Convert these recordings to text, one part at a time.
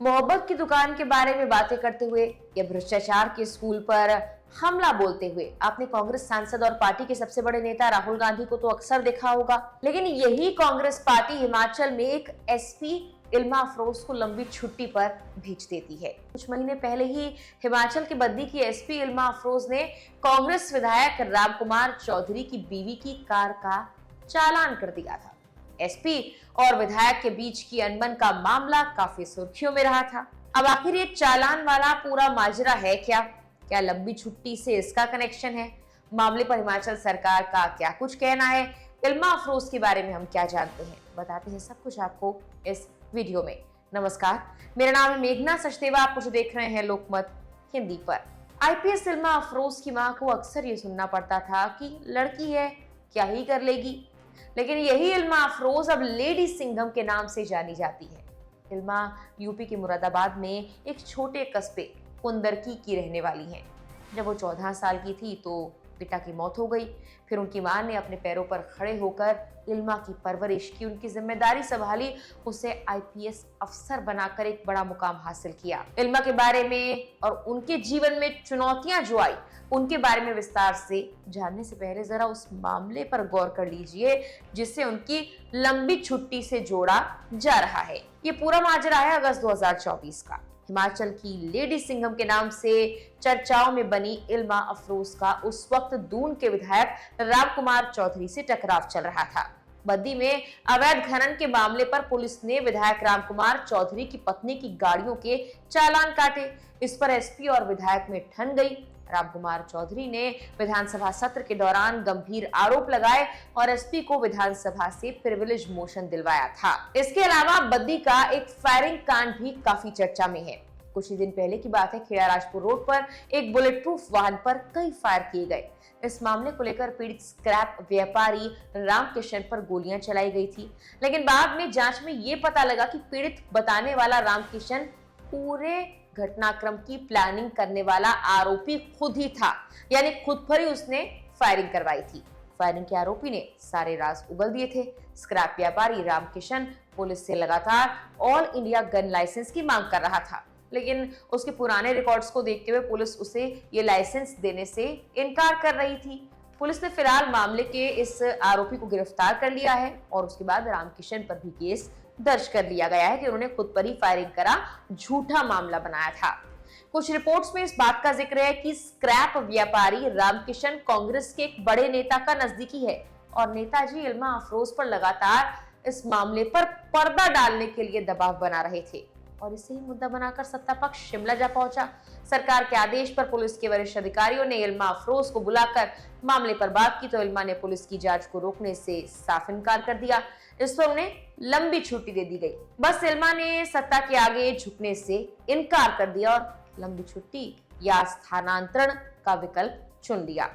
मोहब्बत की दुकान के बारे में बातें करते हुए या भ्रष्टाचार के स्कूल पर हमला बोलते हुए आपने कांग्रेस सांसद और पार्टी के सबसे बड़े नेता राहुल गांधी को तो अक्सर देखा होगा। लेकिन यही कांग्रेस पार्टी हिमाचल में एक एसपी इल्मा अफरोज को लंबी छुट्टी पर भेज देती है। कुछ महीने पहले ही हिमाचल के बद्दी की एसपी इल्मा अफरोज ने कांग्रेस विधायक रामकुमार चौधरी की बीवी की कार का चालान कर दिया था। एसपी और विधायक के बीच की अनबन का मामला काफी सुर्खियों में रहा था। अब आखिर ये चालान वाला पूरा माजरा है क्या? क्या लंबी छुट्टी से इसका कनेक्शन है? मामले पर हिमाचल सरकार का क्या कुछ कहना है? इल्मा अफरोज के बारे में हम क्या जानते हैं, बताते हैं सब कुछ आपको इस वीडियो में। नमस्कार, मेरा नाम है मेघना सचदेवा, आप कुछ देख रहे हैं लोकमत हिंदी पर। आईपीएस इल्मा अफरोज की मां को अक्सर ये सुनना पड़ता था कि लड़की है, क्या ही कर लेगी। लेकिन यही इल्मा अफरोज अब लेडी सिंघम के नाम से जानी जाती है। इल्मा यूपी के मुरादाबाद में एक छोटे कस्बे कुंदरकी की रहने वाली हैं। जब वो 14 साल की थी तो पिता की मौत हो गई। फिर उनकी मां ने अपने पैरों पर खड़े होकर इल्मा की परवरिश की, उनकी जिम्मेदारी संभाली, उसे आईपीएस अफसर बनाकर एक बड़ा मुकाम हासिल किया। इल्मा के बारे में और उनके जीवन में चुनौतियां जो आई, उनके बारे में विस्तार से जानने से पहले जरा उस मामले पर गौर कर लीजिए जिससे उनकी लंबी छुट्टी से जोड़ा जा रहा है। ये पूरा माजरा है अगस्त 2024 का। हिमाचल की लेडी सिंघम के नाम से चर्चाओं में बनी इल्मा अफरोज का उस वक्त दून के विधायक रामकुमार चौधरी से टकराव चल रहा था। बद्दी में अवैध खनन के मामले पर पुलिस ने विधायक रामकुमार चौधरी की पत्नी की गाड़ियों के चालान काटे। इस पर एसपी और विधायक में ठन गई। रामकुमार चौधरी ने विधानसभा सत्र के दौरान गंभीर आरोप लगाए और एसपी को विधानसभा से प्रिविलेज मोशन दिलवाया था। इसके अलावा बद्दी का एक फायरिंग कांड भी काफी चर्चा में है। कुछ ही दिन पहले की बात है, खेड़ा राजपुर रोड पर एक बुलेट प्रूफ वाहन पर कई फायर किए गए। इस मामले को लेकर पीड़ित स्क्रैप व्यापारी रामकिशन पर गोलियां चलाई गई थी, लेकिन बाद में जांच में ये पता लगा कि पीड़ित बताने वाला रामकिशन पूरे घटनाक्रम की प्लानिंग करने वाला आरोपी खुद ही था, यानी खुद पर ही उसने फायरिंग करवाई थी। फायरिंग के आरोपी ने सारे राज उगल दिए थे। स्क्रैप व्यापारी रामकिशन पुलिस से लगातार ऑल इंडिया गन लाइसेंस की मांग कर रहा था, लेकिन उसके पुराने रिकॉर्ड्स को देखते हुए पुलिस उसे ये लाइसेंस देने से इनकार कर रही थी। पुलिस ने फिलहाल मामले के इस आरोपी को गिरफ्तार कर लिया है और उसके बाद रामकिशन पर भी केस दर्ज कर लिया गया है कि उन्होंने खुद पर ही फायरिंग करा, झूठा मामला बनाया था। कुछ रिपोर्ट्स में इस बात का जिक्र है कि स्क्रैप व्यापारी रामकिशन कांग्रेस के एक बड़े नेता का नजदीकी है और नेताजी इल्मा अफरोज पर लगातार इस मामले पर पर्दा डालने के लिए दबाव बना रहे थे और इसे ही मुद्दा बनाकर सत्ता पक्ष शिमला जा पहुंचा। सरकार के आदेश पर पुलिस के वरिष्ठ अधिकारियों ने इल्मा अफरोज को बुलाकर मामले पर बात की तो इल्मा ने पुलिस की जांच को रोकने से साफ इनकार कर दिया। इस पर उन्हें लंबी छुट्टी दे दी गई। बस इल्मा ने सत्ता के आगे झुकने से इनकार कर दिया और लंबी छुट्टी या स्थानांतरण का विकल्प चुन लिया।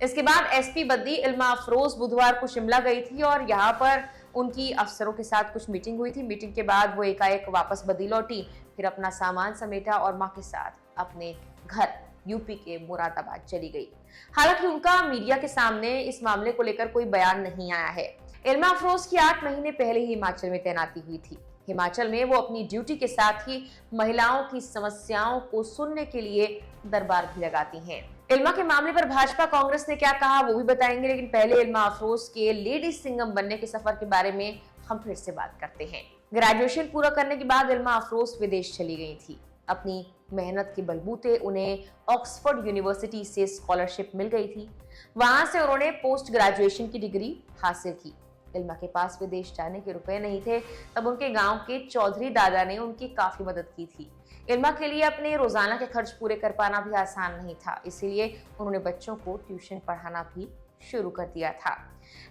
इसके बाद एसपी बद्दी इल्मा अफरोज बुधवार को शिमला गई थी और यहाँ पर उनकी अफसरों के साथ कुछ मीटिंग हुई थी। मीटिंग के बाद वो एकाएक वापस बद्दी लौटी, फिर अपना सामान समेटा और मां के साथ अपने घर यूपी के मुरादाबाद चली गई। हालांकि उनका मीडिया के सामने इस मामले को लेकर कोई बयान नहीं आया है। इल्मा अफरोज की 8 महीने पहले ही हिमाचल में तैनाती हुई थी। हिमाचल में वो अपनी ड्यूटी के साथ ही महिलाओं की समस्याओं को सुनने के लिए दरबार भी लगाती हैं। इल्मा के मामले पर भाजपा कांग्रेस ने क्या कहा वो भी बताएंगे, लेकिन पहले इल्मा अफरोज के लेडी सिंघम बनने के सफर के बारे में हम फिर से बात करते हैं। ग्रेजुएशन पूरा करने के बाद इल्मा अफरोज विदेश चली गई थी। अपनी मेहनत के बलबूते उन्हें ऑक्सफोर्ड यूनिवर्सिटी से स्कॉलरशिप मिल गई थी। वहां से उन्होंने पोस्ट ग्रेजुएशन की डिग्री हासिल की। इल्मा के पास विदेश जाने के रुपए नहीं थे, तब उनके गांव के चौधरी दादा ने उनकी काफी मदद की थी। इल्मा के लिए अपने रोजाना के खर्च पूरे कर पाना भी आसान नहीं था, इसीलिए उन्होंने बच्चों को ट्यूशन पढ़ाना भी शुरू कर दिया था।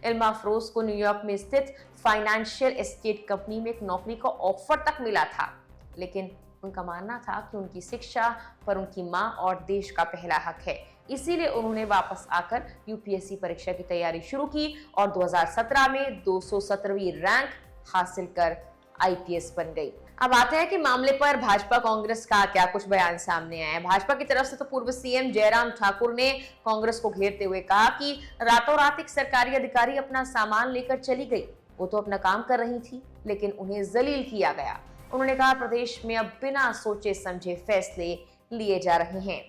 इल्मा अफरोज को न्यूयॉर्क में स्थित फाइनेंशियल एस्टेट कंपनी में एक नौकरी का ऑफर तक मिला था, लेकिन उनका मानना था कि उनकी शिक्षा पर उनकी मां और देश का पहला हक है, इसीलिए उन्होंने वापस आकर यूपीएससी परीक्षा की तैयारी शुरू की और 2017 में 217वीं रैंक हासिल कर आईपीएस बन गई। अब आते हैं कि मामले पर भाजपा कांग्रेस का क्या कुछ बयान सामने आया है। भाजपा की तरफ से तो पूर्व सीएम जयराम ठाकुर ने कांग्रेस को घेरते हुए कहा कि रातों रात एक सरकारी अधिकारी अपना सामान लेकर चली गई। वो तो अपना काम कर रही थी, लेकिन उन्हें जलील किया गया। उन्होंने कहा प्रदेश में अब बिना सोचे समझे फैसले लिए जा रहे हैं।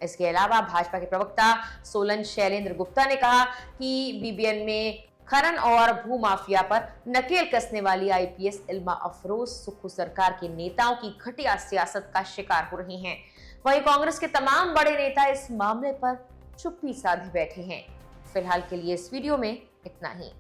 इसके अलावा भाजपा के प्रवक्ता सोलन शैलेंद्र गुप्ता ने कहा कि बीबीएन में खनन और भू माफिया पर नकेल कसने वाली आईपीएस इल्मा अफरोज सुक्खू सरकार के नेताओं की घटिया सियासत का शिकार हो रही हैं। वहीं कांग्रेस के तमाम बड़े नेता इस मामले पर चुप्पी साधे बैठे हैं। फिलहाल के लिए इस वीडियो में इतना ही।